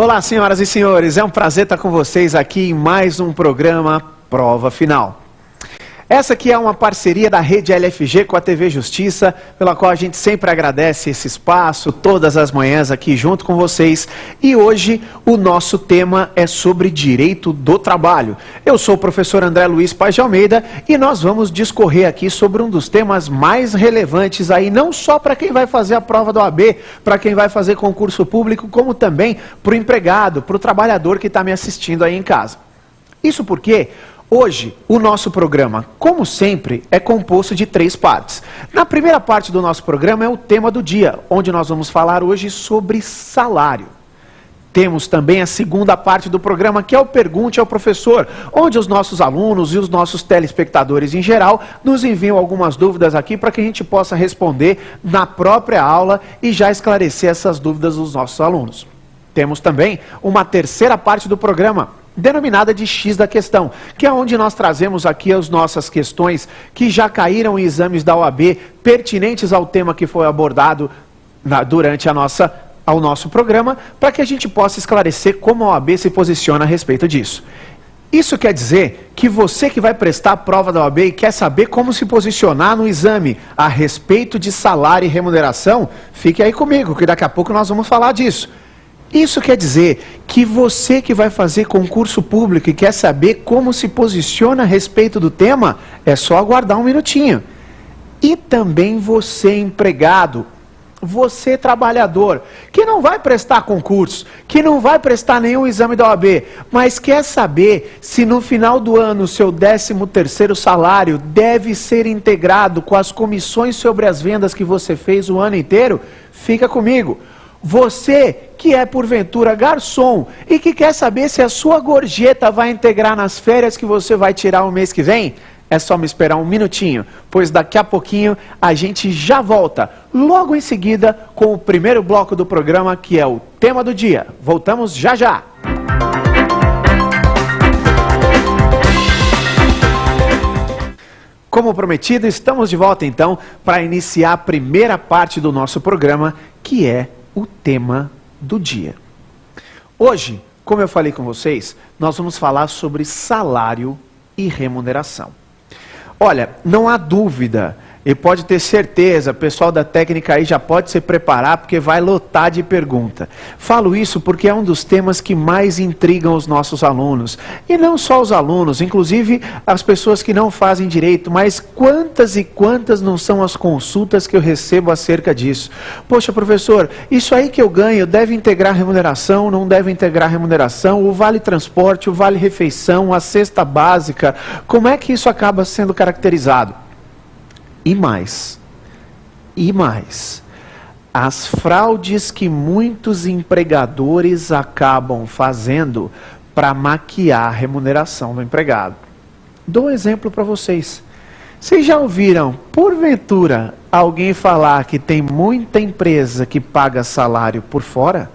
Olá, senhoras e senhores, é um prazer estar com vocês aqui em mais um programa Prova Final. Essa aqui é uma parceria da Rede LFG com a TV Justiça, pela qual a gente sempre agradece esse espaço, todas as manhãs aqui junto com vocês. E hoje o nosso tema é sobre direito do trabalho. Eu sou o professor André Luiz Paz de Almeida e nós vamos discorrer aqui sobre um dos temas mais relevantes aí, não só para quem vai fazer a prova da OAB, para quem vai fazer concurso público, como também para o empregado, para o trabalhador que está me assistindo aí em casa. Isso porque hoje, o nosso programa, como sempre, é composto de 3 partes. Na primeira parte do nosso programa é o tema do dia, onde nós vamos falar hoje sobre salário. Temos também a segunda parte do programa, que é o Pergunte ao Professor, onde os nossos alunos e os nossos telespectadores em geral nos enviam algumas dúvidas aqui para que a gente possa responder na própria aula e já esclarecer essas dúvidas dos nossos alunos. Temos também uma terceira parte do programa, denominada de X da questão, que é onde nós trazemos aqui as nossas questões que já caíram em exames da OAB, pertinentes ao tema que foi abordado durante ao nosso programa, para que a gente possa esclarecer como a OAB se posiciona a respeito disso. Isso quer dizer que você que vai prestar a prova da OAB e quer saber como se posicionar no exame a respeito de salário e remuneração, fique aí comigo, que daqui a pouco nós vamos falar disso. Isso quer dizer que você que vai fazer concurso público e quer saber como se posiciona a respeito do tema, é só aguardar um minutinho. E também você empregado, você trabalhador, que não vai prestar concurso, que não vai prestar nenhum exame da OAB, mas quer saber se no final do ano o seu 13º salário deve ser integrado com as comissões sobre as vendas que você fez o ano inteiro, fica comigo. Você que é porventura garçom e que quer saber se a sua gorjeta vai integrar nas férias que você vai tirar o mês que vem, é só me esperar um minutinho, pois daqui a pouquinho a gente já volta, logo em seguida, com o primeiro bloco do programa, que é o tema do dia. Voltamos já já! Como prometido, estamos de volta então para iniciar a primeira parte do nosso programa, que é o tema do dia. Hoje, como eu falei com vocês, nós vamos falar sobre salário e remuneração. Olha, não há dúvida, e pode ter certeza, o pessoal da técnica aí já pode se preparar, porque vai lotar de pergunta. Falo isso porque é um dos temas que mais intrigam os nossos alunos. E não só os alunos, inclusive as pessoas que não fazem direito, mas quantas e quantas não são as consultas que eu recebo acerca disso. Poxa, professor, isso aí que eu ganho deve integrar remuneração, não deve integrar remuneração, o vale transporte, o vale refeição, a cesta básica, como é que isso acaba sendo caracterizado? E mais, as fraudes que muitos empregadores acabam fazendo para maquiar a remuneração do empregado. Dou um exemplo para vocês. Vocês já ouviram, porventura, alguém falar que tem muita empresa que paga salário por fora?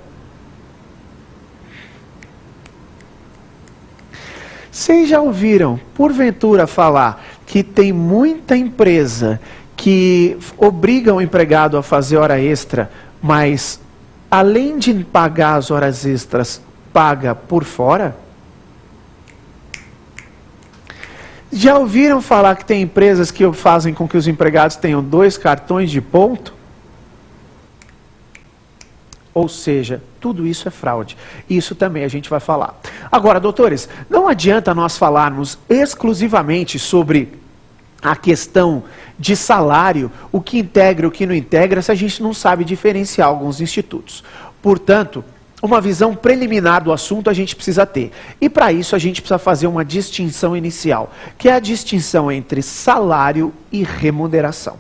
Vocês já ouviram, porventura, falar que tem muita empresa que obriga o empregado a fazer hora extra, mas além de pagar as horas extras, paga por fora? Já ouviram falar que tem empresas que fazem com que os empregados tenham 2 cartões de ponto? Ou seja, tudo isso é fraude. Isso também a gente vai falar. Agora, doutores, não adianta nós falarmos exclusivamente sobre a questão de salário, o que integra e o que não integra, se a gente não sabe diferenciar alguns institutos. Portanto, uma visão preliminar do assunto a gente precisa ter. E para isso a gente precisa fazer uma distinção inicial, que é a distinção entre salário e remuneração.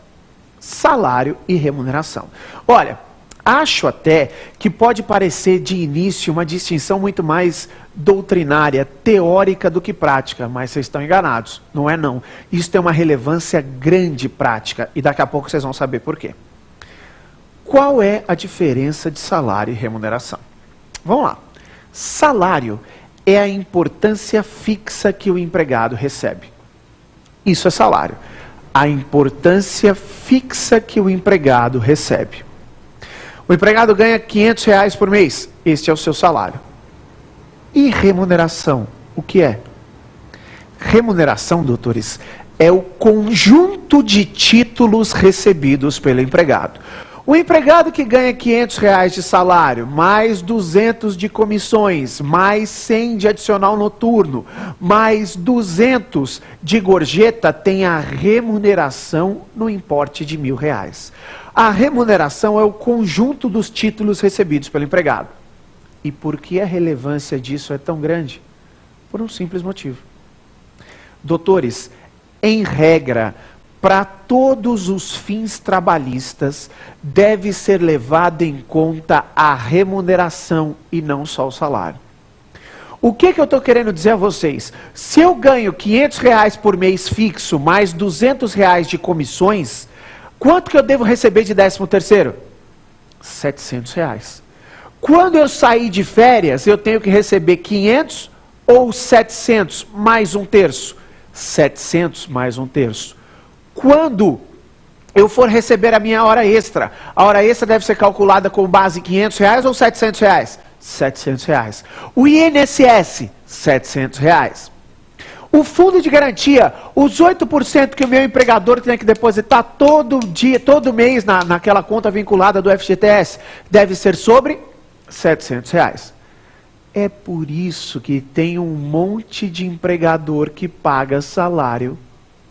Salário e remuneração. Olha, acho até que pode parecer de início uma distinção muito mais doutrinária, teórica do que prática, mas vocês estão enganados. Não é não. Isso tem uma relevância grande prática e daqui a pouco vocês vão saber por quê. Qual é a diferença de salário e remuneração? Vamos lá. Salário é a importância fixa que o empregado recebe. Isso é salário. A importância fixa que o empregado recebe. O empregado ganha R$500 por mês. Este é o seu salário. E remuneração, o que é? Remuneração, doutores, é o conjunto de títulos recebidos pelo empregado. O empregado que ganha R$500 de salário, mais 200 de comissões, mais 100 de adicional noturno, mais 200 de gorjeta, tem a remuneração no importe de R$1.000. A remuneração é o conjunto dos títulos recebidos pelo empregado. E por que a relevância disso é tão grande? Por um simples motivo. Doutores, em regra, para todos os fins trabalhistas, deve ser levado em conta a remuneração e não só o salário. O que eu estou querendo dizer a vocês? Se eu ganho R$500 por mês fixo, mais R$200 de comissões, quanto que eu devo receber de 13º? R$700. Quando eu sair de férias, eu tenho que receber 500 ou 700 mais um terço? 700 mais um terço. Quando eu for receber a minha hora extra, a hora extra deve ser calculada com base em R$500 ou R$700? R$700. O INSS, R$700. O fundo de garantia, os 8% que o meu empregador tem que depositar todo dia, todo mês naquela conta vinculada do FGTS, deve ser sobre R$700. É por isso que tem um monte de empregador que paga salário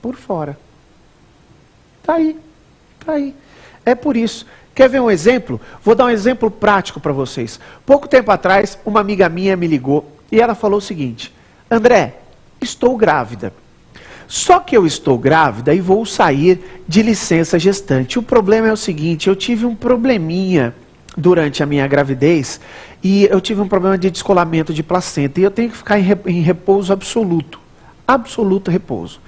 por fora. Tá aí. É por isso. Quer ver um exemplo? Vou dar um exemplo prático para vocês. Pouco tempo atrás, uma amiga minha me ligou e ela falou o seguinte: André, estou grávida. Só que eu estou grávida e vou sair de licença gestante. O problema é o seguinte, eu tive um probleminha durante a minha gravidez e eu tive um problema de descolamento de placenta e eu tenho que ficar em repouso absoluto. Absoluto repouso.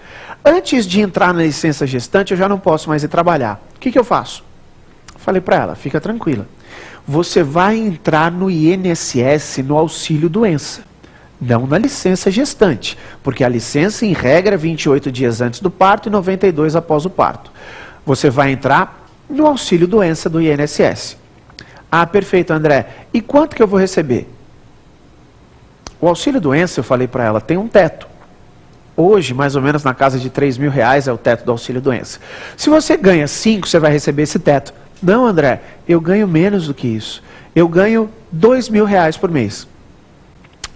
Antes de entrar na licença gestante, eu já não posso mais ir trabalhar. O que eu faço? Falei para ela, fica tranquila. Você vai entrar no INSS, no auxílio doença. Não na licença gestante. Porque a licença, em regra, é 28 dias antes do parto e 92 após o parto. Você vai entrar no auxílio doença do INSS. Ah, perfeito, André. E quanto que eu vou receber? O auxílio doença, eu falei para ela, tem um teto. Hoje, mais ou menos na casa de R$3.000 é o teto do auxílio doença. Se você ganha 5, você vai receber esse teto. Não, André, eu ganho menos do que isso. Eu ganho R$2.000 por mês.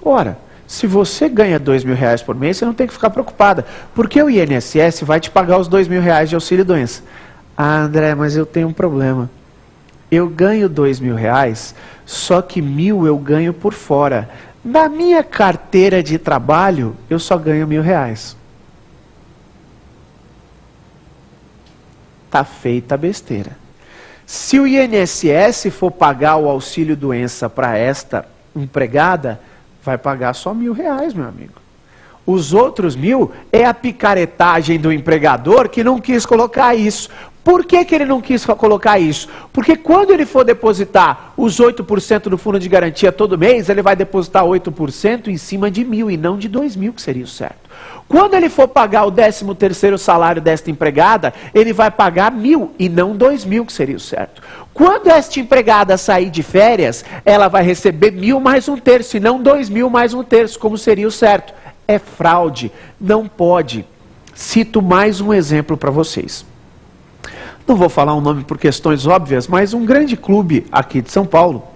Ora, se você ganha R$2.000 por mês, você não tem que ficar preocupada, porque o INSS vai te pagar os R$2.000 de auxílio doença. Ah, André, mas eu tenho um problema. Eu ganho R$2.000, só que 1.000 eu ganho por fora. Na minha carteira de trabalho, eu só ganho R$1.000. Tá feita a besteira. Se o INSS for pagar o auxílio doença para esta empregada, vai pagar só R$1.000, meu amigo. Os outros 1.000 é a picaretagem do empregador que não quis colocar isso. Por que ele não quis colocar isso? Porque quando ele for depositar os 8% do fundo de garantia todo mês, ele vai depositar 8% em cima de 1.000 e não de 2.000, que seria o certo. Quando ele for pagar o 13º salário desta empregada, ele vai pagar 1.000 e não 2.000, que seria o certo. Quando esta empregada sair de férias, ela vai receber 1.000 mais um terço e não 2.000 mais um terço, como seria o certo. É fraude, não pode. Cito mais um exemplo para vocês. Não vou falar um nome por questões óbvias, mas um grande clube aqui de São Paulo.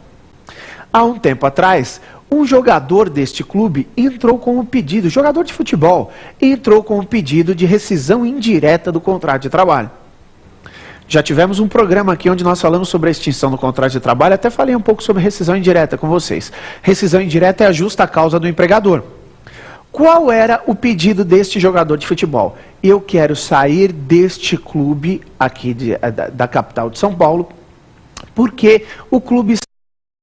Há um tempo atrás, um jogador deste clube entrou com um pedido, jogador de futebol, entrou com um pedido de rescisão indireta do contrato de trabalho. Já tivemos um programa aqui onde nós falamos sobre a extinção do contrato de trabalho, até falei um pouco sobre rescisão indireta com vocês. Rescisão indireta é a justa causa do empregador. Qual era o pedido deste jogador de futebol? Eu quero sair deste clube aqui da capital de São Paulo, porque o clube